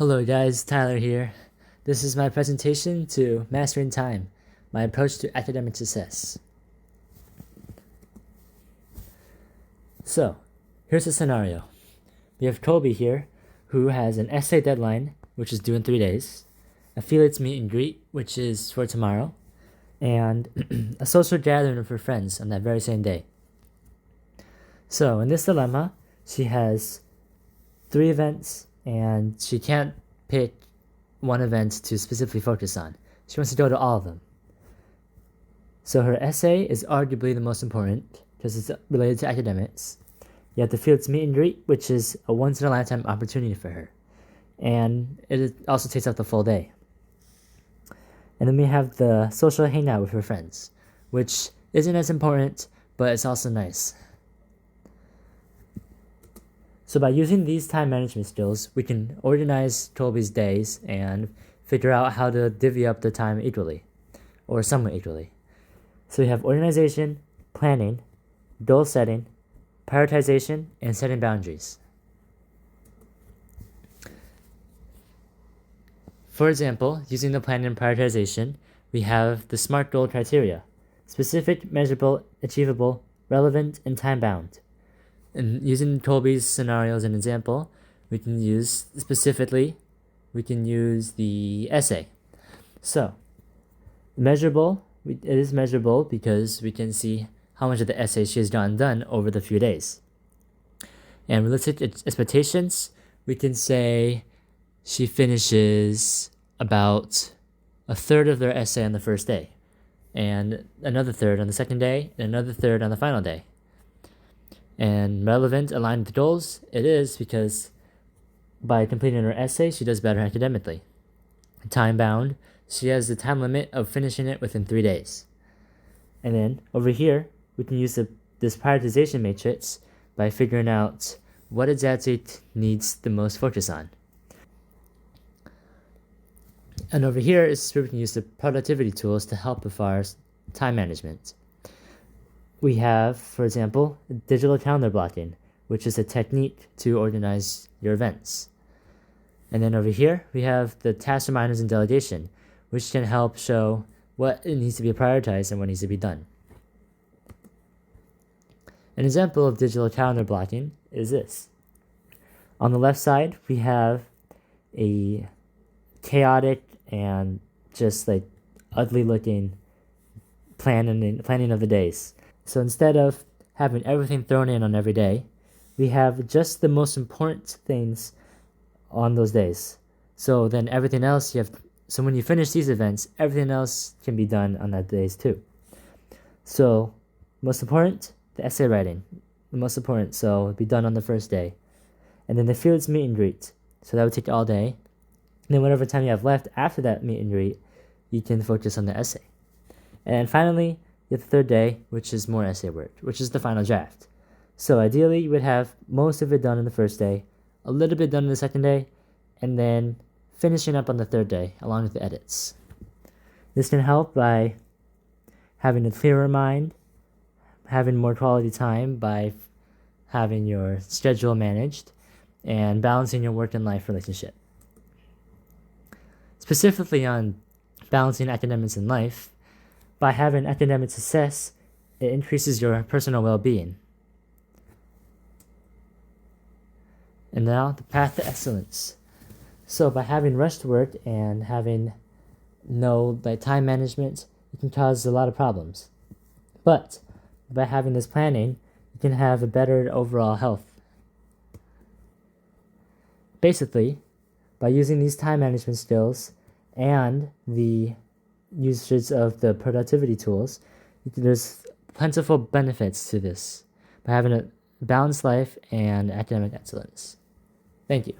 Hello guys, Tyler here. This is my presentation to Mastering Time, my approach to academic success. So, here's a scenario. We have Colby here, who has an essay deadline, which is due in 3 days, a Felix meet and greet, which is for tomorrow, and a social gathering with her friends on that very same day. So, in this dilemma, she has 3 events, and she can't pick one event to specifically focus on. She wants to go to all of them. So her essay is arguably the most important because it's related to academics. You have the Felix meet and greet, which is a once-in-a-lifetime opportunity for her. And it also takes up the full day. And then we have the social hangout with her friends, which isn't as important, but it's also nice. So by using these time management skills, we can organize Colby's days and figure out how to divvy up the time equally, or somewhat equally. So we have organization, planning, goal setting, prioritization, and setting boundaries. For example, using the planning and prioritization, we have the SMART goal criteria: specific, measurable, achievable, relevant, and time-bound. And using Colby's scenario as an example, we can use the essay. So, measurable, it is measurable because we can see how much of the essay she has gotten done over the few days. And realistic expectations, we can say she finishes about a third of their essay on the first day, and another third on the second day, and another third on the final day. And relevant, aligned with goals, it is because by completing her essay, she does better academically. Time bound, she has the time limit of finishing it within 3 days. And then over here, we can use this prioritization matrix by figuring out what exactly needs the most focus on. And over here is where we can use the productivity tools to help with our time management. We have, for example, digital calendar blocking, which is a technique to organize your events. And then over here, we have the task reminders and delegation, which can help show what needs to be prioritized and what needs to be done. An example of digital calendar blocking is this. On the left side, we have a chaotic and just like ugly looking planning of the days. So instead of having everything thrown in on every day, we have just the most important things on those days. So then everything else so when you finish these events, everything else can be done on that days too. So most important, the essay writing, the most important, so it'll be done on the first day. And then the Felix meet and greet, so that would take all day. And then whatever time you have left after that meet and greet, you can focus on the essay. And finally, the third day, which is more essay work, which is the final draft. So ideally, you would have most of it done in the first day, a little bit done in the second day, and then finishing up on the third day, along with the edits. This can help by having a clearer mind, having more quality time by having your schedule managed, and balancing your work and life relationship. Specifically on balancing academics and life, by having academic success, it increases your personal well-being. And now, the path to excellence. So by having rushed work and having no time management, it can cause a lot of problems. But by having this planning, you can have a better overall health. Basically, by using these time management skills and the usage of the productivity tools, there's plentiful benefits to this by having a balanced life and academic excellence. Thank you.